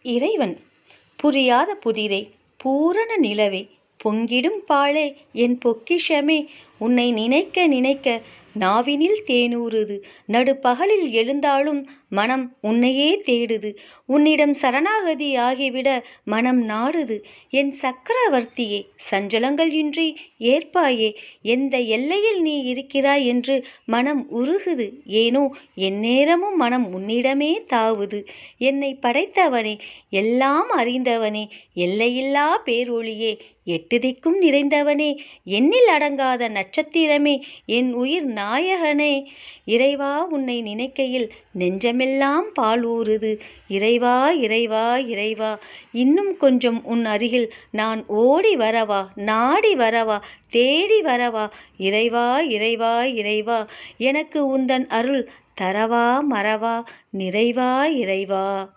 இறைவன் புரியாத புதிரை பூரண நிலவே பொங்கிடும் பாலே என் பொக்கிஷமே உன்னை நினைக்க நினைக்க நாவினில் தேனூறுது. நடுப்பகலில் எழுந்தாலும் மனம் உன்னையே தேடுது. உன்னிடம் சரணாகதி ஆகிவிட மனம் நாடுது. என் சக்கரவர்த்தியே, சஞ்சலங்கள் இன்றி ஏற்பாயே, எந்த எல்லையில் நீ இருக்கிறாய் என்று மனம் உருகுது. ஏனோ எந்நேரமும் மனம் உன்னிடமே தாவுது. என்னை படைத்தவனே, எல்லாம் அறிந்தவனே, எல்லையில்லா பேரொளியே, எட்டு திக்கும் நிறைந்தவனே, எண்ணில் அடங்காத நட்சத்திரமே, என் உயிர் நாயகனே, இறைவா உன்னை நினைக்கையில் நெஞ்சமெல்லாம் பால் ஊறுது. இறைவா இறைவா இறைவா, இன்னும் கொஞ்சம் உன் அருகில் நான் ஓடி வரவா, நாடி வரவா, தேடி வரவா? இறைவா இறைவா இறைவா, எனக்கு உந்தன் அருள் தரவா மறவா நிறைவா இறைவா.